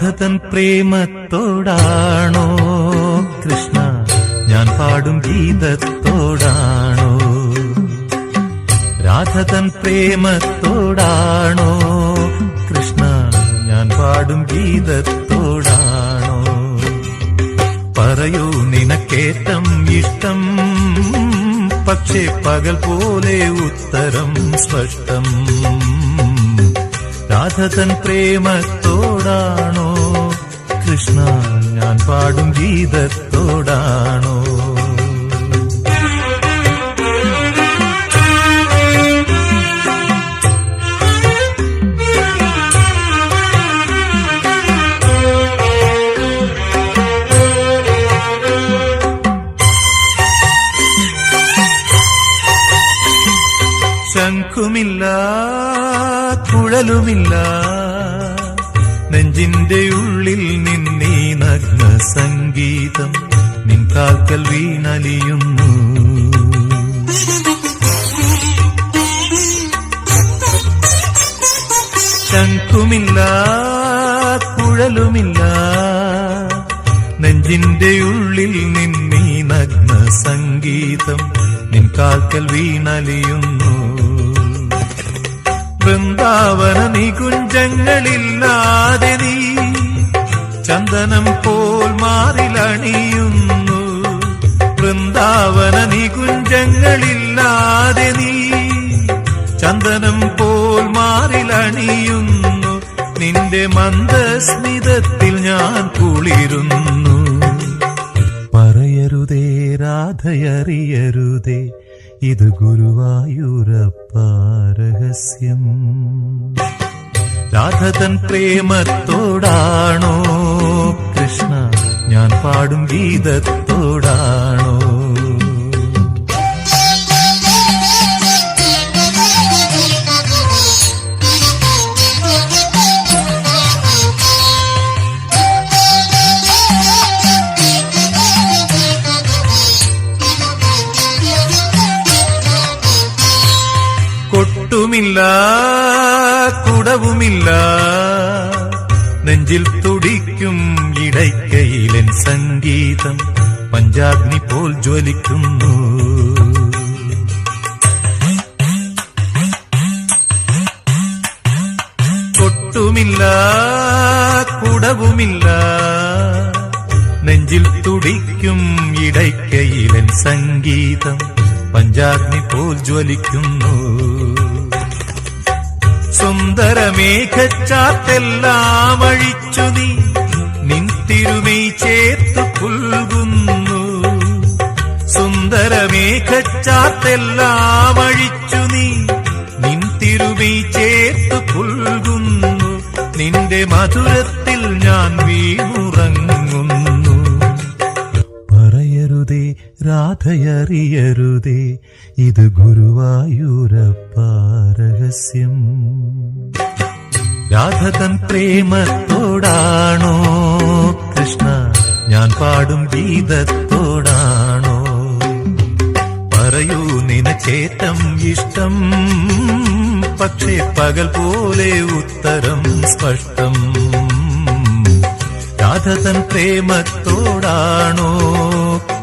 രാധതൻ പ്രേമത്തോടാണോ കൃഷ്ണ ഞാൻ പാടും ഗീതത്തോടാണോ? രാധതൻ പ്രേമത്തോടാണോ കൃഷ്ണ ഞാൻ പാടും ഗീതത്തോടാണോ? പറയൂ നിനക്കേറ്റം ഇഷ്ടം, പക്ഷേ പകൽ പോലെ ഉത്തരം സ്പഷ്ടം. രാധതൻ പ്രേമത്തോടാണോ കൃഷ്ണ ഞാൻ പാടും ഗീതത്തോടാണോ? ശംഖുമില്ല കുഴലുമില്ല നെഞ്ചിന്റെ ഉള്ളിൽ നിന്നീ നഗ്ന സംഗീതം നിൻ കാൽക്കൽ വീണലിയുന്നു. ശംഖുമില്ല കുഴലുമില്ല നെഞ്ചിന്റെ ഉള്ളിൽ നിന്നീ നഗ്ന സംഗീതം നിൻ കാൽക്കൽ വീണലിയുന്നു. വൃന്ദാവന നികുഞ്ചങ്ങളില്ലാതെ നീ ചന്ദനം പോൽ മാറിലണിയുന്നു. വൃന്ദാവന നികുഞ്ചങ്ങളില്ലാതെ നീ ചന്ദനം പോൽ മാറിലണിയുന്നു. നിന്റെ മന്ദസ്മിതത്തിൽ ഞാൻ കുളിരുന്നു. പറയരുതേ രാധയറിയരുതേ ഇത് ഗുരുവായൂരപ്പ രഹസ്യം. രാധതൻ പ്രേമത്തോടാണോ കൃഷ്ണ ഞാൻ പാടും ഗീതത്തോടാണോ? കൊട്ടുമില്ല കുടവുമില്ല നെഞ്ചിൽ തുടിക്കും ഇടയ്ക്കയിലൻ സംഗീതം പഞ്ചാഗ്നി പോൽ ജ്വലിക്കുന്നു. കൊട്ടുമില്ല കുടവുമില്ല നെഞ്ചിൽ തുടിക്കും ഇടയ്ക്കയിലൻ സംഗീതം പഞ്ചാഗ്നി പോൽ ജ്വലിക്കുന്നു. സുന്ദരമേഘച്ചാത്തെല്ലാം അഴിച്ചു നീ നിൻ തിരുമൈ ചേർത്തു പുൽകുന്നു. സുന്ദരമേഘച്ചാത്തെല്ലാം അഴിച്ചു നീ നിൻ തിരുമൈ ചേർത്തു പുൽകുന്നു. നിന്റെ മധുരത്തിൽ ഞാൻ വീണുറങ്ങുന്നു. പറയരുതേ രാധയറിയരുതേ ഇത് ഗുരുവായൂരപ്പ രഹസ്യം. രാധതൻ പ്രേമത്തോടാണോ കൃഷ്ണ ഞാൻ പാടും ഗീതത്തോടാണോ? പറയൂ നിനക്കേറ്റം ഇഷ്ടം, പക്ഷേ പകൽ പോലെ ഉത്തരം സ്പഷ്ടം. രാധതൻ പ്രേമത്തോടാണോ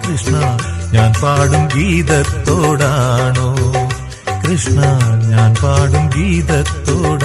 കൃഷ്ണ ഞാൻ പാടും ഗീതത്തോടാണോ? കൃഷ്ണ ഞാൻ പാടും ഗീതത്തോടാണോ?